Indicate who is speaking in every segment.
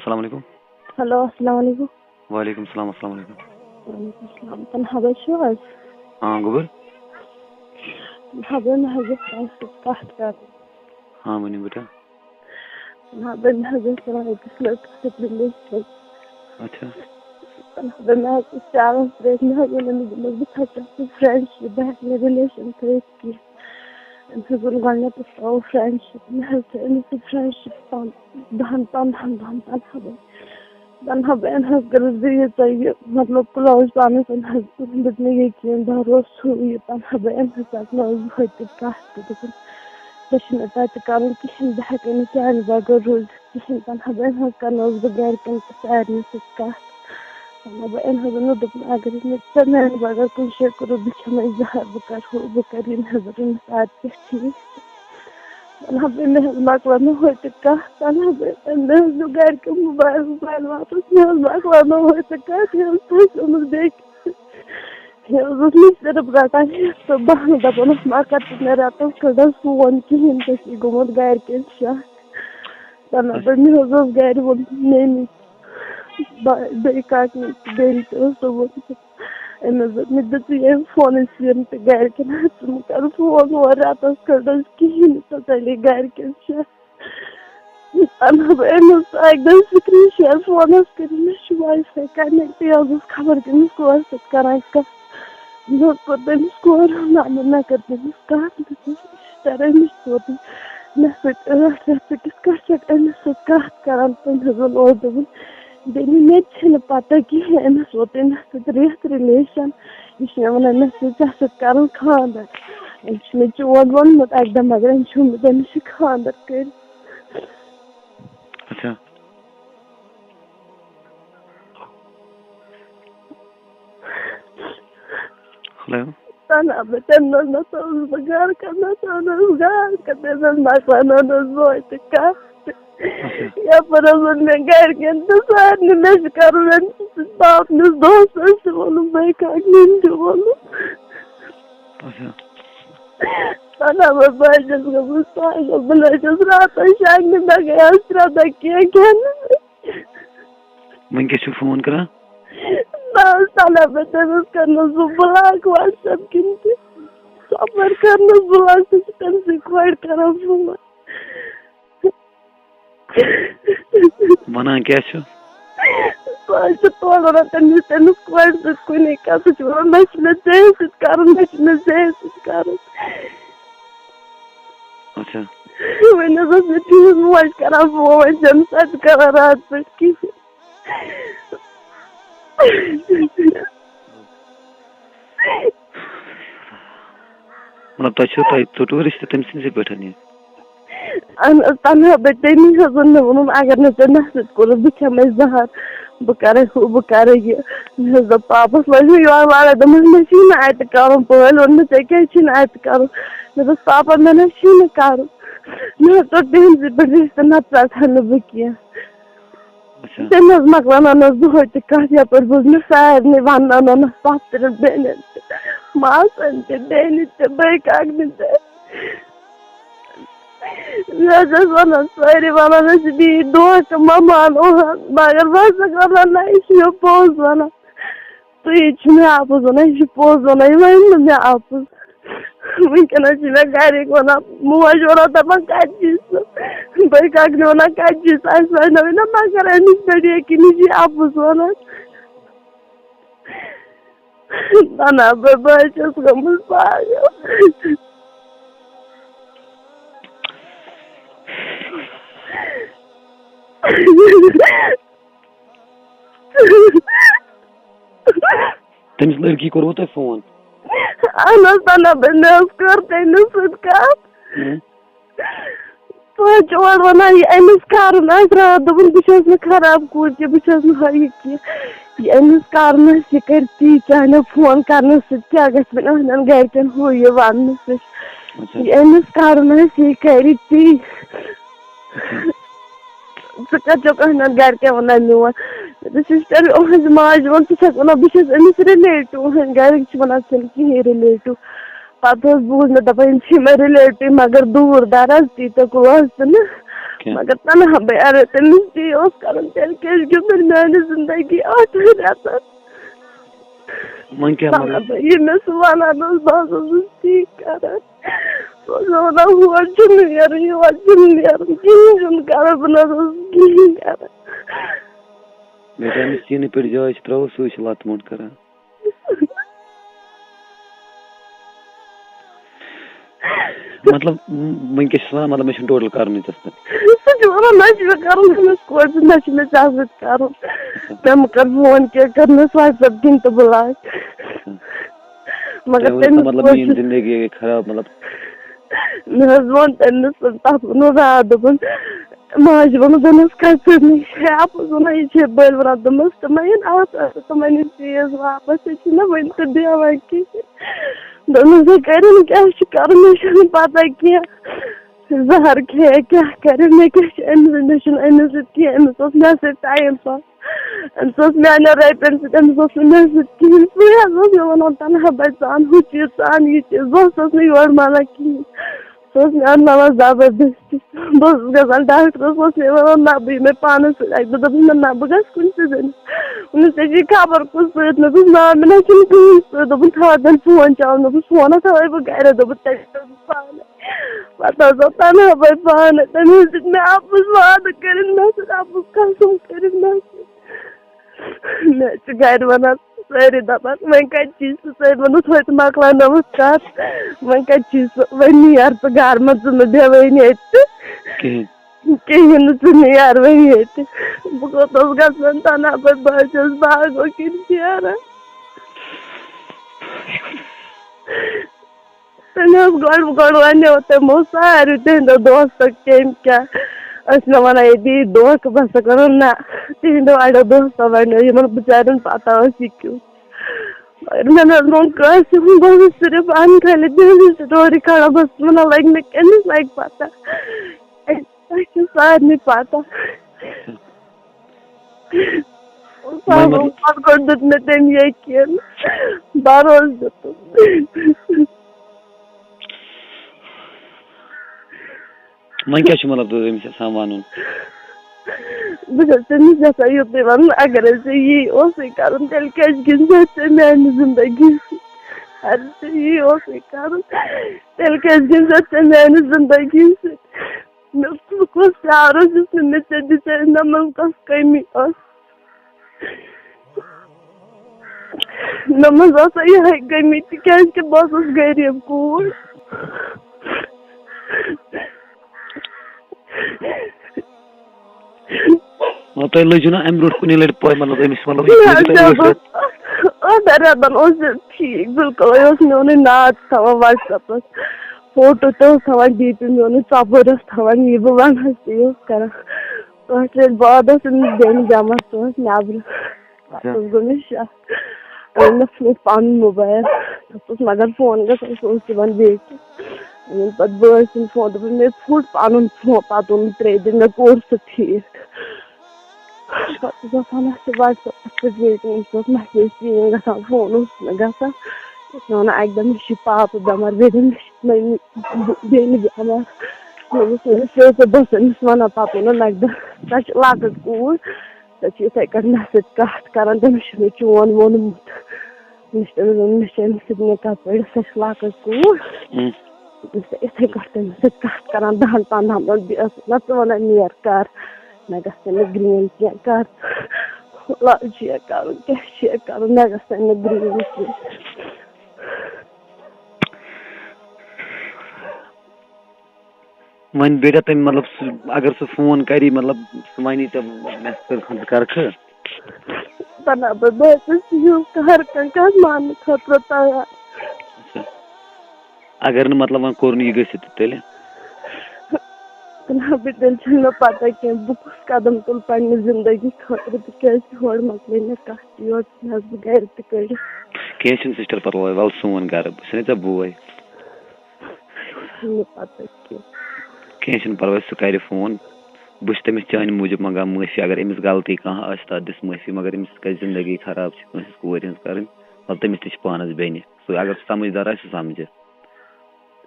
Speaker 1: अस्सलाम वालेकुम।
Speaker 2: हेलो अस्सलाम वालेकुम।
Speaker 1: वालेकुम सलाम अस्सलाम वालेकुम।
Speaker 2: वालेकुम सलाम। तन्हा छो आज?
Speaker 1: हाँ गोबर।
Speaker 2: तन्हा मैं हजत कत कर।
Speaker 1: हाँ वनियो बेटा।
Speaker 2: तन्हा मैं हजत अकिस लड़कस रिलेशन।
Speaker 1: अच्छा
Speaker 2: तन्हा मैं चारों फ्रेंड में फ्रेंडशिप बहस में रिलेशन की गणत फ्रेंडशिप में फ्रेंडशिप तन्हा बहन कर मतलब क्लोज पान दित मे यकीन भरोसा यह तन्हा बहन कत कर कहें बह हेक चाल बगैर रोज कहें तन्हा बहन कर बहन सारे सत तन्हा बहन अगर मे बगैर कुछ शे करो बह जहर बह कर नजर सारे ठीक तन्हा बहन मकल तन्हा बहन मे गर के मोबाइल वापस मकल सिर्फ रटान तो बहान दपान मा कर रेतस खंडस फोन कहें गोमुत गर के शक तन्हा बहन गर वो मेमी बे काकन बेल मे दित फोन तो गर कर फोन रेतस खंडस कहें तो चले गर के शक तन्हा बहन एकदम स्क्रीन शेयर फोन कर वाई फाई कनेक्ट खबर कमिस कोर सरान मे कोर तमिस कोर नंबर मे कर तमिस कर अमिस सोत मे सकिस कत कर तम बेनी मे पता कहें अमिस वो मे रेत रिलेशन यह वन मे कर खानदर मे चोन वोनमुत एकदम मगर तमिस खानदर कर।
Speaker 1: अच्छा हेलो
Speaker 2: तन्हा तम घर करना घर कर मकलान यपर मे गर तो सारे मे कर पापनस दोस्त वो बे काकन वो तन्हा बस गई पागल बह रात शागन मे गया रात कह
Speaker 1: वन क्या फोन करा
Speaker 2: तन्हा तमिस कर ब्लॉक व्हाट्सएप किन सफर कर ब्लॉक तम खोड़ कर फोन
Speaker 1: वन क्या
Speaker 2: तोड़ वन तमिस खोड़ कुन कत मे जे कर
Speaker 1: अच्छा
Speaker 2: वन मे तीज मोज कर फोन सत कर रात पे कहें
Speaker 1: मतलब तुम टोटो रिश्ते तम सी पे
Speaker 2: तन्हा तमी वो अगर ना मे सो बह जहर बह कर मे दप पापस लगे वाला मे अत कर पल वो क्या अत कर मे दस पापा मे ना कर मे तुम पे रिश्ते नत बह कह तम मकलान दुह कत यपर बोज मे सारे वन पत्र बेन मासन बेन बे काकन मे वन सारे वन दी दोस्त ममान मगर बस वन ना यह पोज वन तुम मे आपुज वन यह पोज वन यह वन मे आपुज वनकन मे गर वन मोज वन दपान कत बे काकन वन कत ना मगर अमिस पे यकीन यह आपुज वन तन्हा बस गई पागल
Speaker 1: तमिस लड़की कोर तुम फोन
Speaker 2: अहन तन्हा मे कर तमिस सत तुम वन अमिस कर रात दोपन बह खराब कूद बह यह अमिस कर यह कर ती चाहे फोन कर क्या गहन गरकन हु यह वन यह अमिस कर यह कर ती कचो कहन गरक वन मोन सिस्टर माज वो वन बस अमिस रिलेटिव गर वन कहें रिलेटिव पे बूझ मे दपान मे रिलेटिव मगर दूर दराज ती तो क्लोज तो मगर तनहा बयान तमिस ती कर मेरी जिंदगी 8 रेतन
Speaker 1: वह क्या मतलब
Speaker 2: ये मैं सुवाना बस ठीक कर सोना हुआ यार कर बना कर
Speaker 1: बेटा अमिस चीन पे जाए त्रो सू लत मोट कर मतलब वनकस मतलब मे टोटल कर
Speaker 2: फोन कर व्हाट्सएप दिन तो बुला मगर
Speaker 1: मतलब मेरी जिंदगी खराब मतलब
Speaker 2: वो तथ वो रात दोपन माज वो दोनस कस आप ये बल वन दोपस तमन तमन चीज वापस वन तो दिवान कह कर क्या कर पता क्या जहर खे क्या कर मे अमिस कह मे टाइम पास मान रपन मे कहें वन तनहा बचान हु चीज सान यह चीज बस योर माना कहें मे अनावान जबरदस्ती बस गसान डॉक्टरस मे वन ना बह मे पान सो ना बह गस कुन े खबर कुछ सो ना मे कहीं दोपन था फोन चल फोन थवे बह गर पान पता तनहा बह पान तमें मे आपस वाद कर आपस कसम कर मे गर वन सारी दपान वन की वन थोत मकल कत वन की वन नीर तो घर मे बेवन कहें नीर वन ये बह कोस गन तनहा बह भागो कि गो वन तमो सारे तिंदो दोस्त कम क्या मे वन ये दोख बस कर ना तिंदो अड़ो दोस्त वन बेचार पता क्यों मैंने बस सिर्फ अनखाली दिल स्टोरी खड़ा बस वन लग मे कमिस लग पता सारे पता दुत मे तम यकीन भरोस दुत
Speaker 1: वह क्या मतलब वन
Speaker 2: बस युत वन अगर यी कर तेल क्या मान जिंदगी यी कर तेल क्या मान जिंदगी मे कस प्यार मे बिचार नमन कस कमी नमज ये कमी तक बस गरीब कूर
Speaker 1: तुम लजु ना अम ब्रो कुन लट पे मतलब
Speaker 2: रेतन ठीक बिल्कुल मे नात थवान व्हाट्सएपस फोटो तो डीपी मे चपर थवान यह बह वन कर बाद बेन जमा सो नबर गो मे शक मे पन मोबाइल मगर फोन गन बे पे बह फोन दोपन मे फुट पन फोन पत ओन 3 दिन मे कोर सह ठीक व्हाट्सएप पे मैसेज सीन गसान फोन गसान वन अकद मे पाप बेमार बेन बेमार बस वन पे वोन अकद सह लकट कूर सह इथे मे कत कर तमिस मे चोन वोनमुत मे निकाह पड़ सह लकट कूर इथे तमिस कत कर 10-15 मिनट वन नीर कर मे गे ग्रीन क्या कर लाज कर क्या कर मे गे ग्रीन
Speaker 1: वन बेटा तम मतलब अगर सह फोन करी मतलब वन मे कर
Speaker 2: तना हर कह मान खतर तैयार
Speaker 1: अगर न मतलब वन कोर यह गसित तेल
Speaker 2: तेल मे पता कह बह कुछ कदम तुल पन्ने जिंदगी खतर तोड़ मकल मे कत योर बह गर तड़
Speaker 1: कह सिस्टर परवाह वल सोन गर बह बोय
Speaker 2: पता
Speaker 1: कह परवाह सह कर फोन बह तमिस चान मूजूब मंगा माफी अगर अमिस गलती कह तथ दिस माफी मगर अमिस कर जिंदगी खराब कोर कर तमिस तमानस बेन अगर समझदार समझ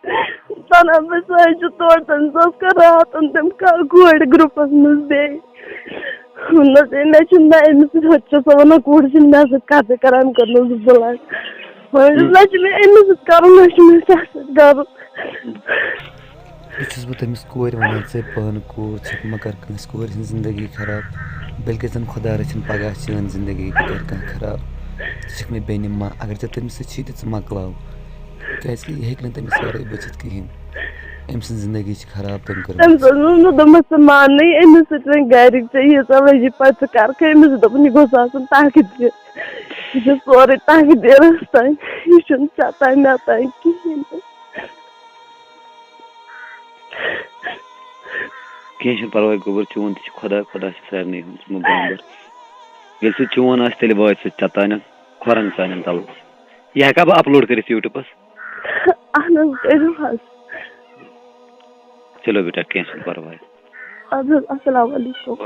Speaker 2: तना बस तोड़ तन रात तम कोड ग्रुपस मज बे मे वन कूड़ मे कत कर बुलान मे अमिस कर कर
Speaker 3: बह तमिस कोर वन ऐ पान कोर मा कर कोर जिंदगी खराब बल्कि जन खुदा रचन पगह चन जिंदगी बह कर खराब षिक मे बेन मा अगर ऐ तमिस सत मकलाव क्या यह हेक तमिस वर बचित कहें अम सं जिंदगी खराब तम कर
Speaker 2: मान अमिस गर यीजा वजी पे कर अमिस दोपन यह गोस ताकत यह सोरे ताकत तान यह चतान मे तान कहें
Speaker 1: कह परवाह गोबर चोन तह खुदा खुदा सारे बांबर ये सह चोन तेल वा चतान खोरन सान तल यह हेका बह अपलोड कर यूट्यूबस चलो बेटा कह परवाह
Speaker 2: अस्सलाम वालेकुम।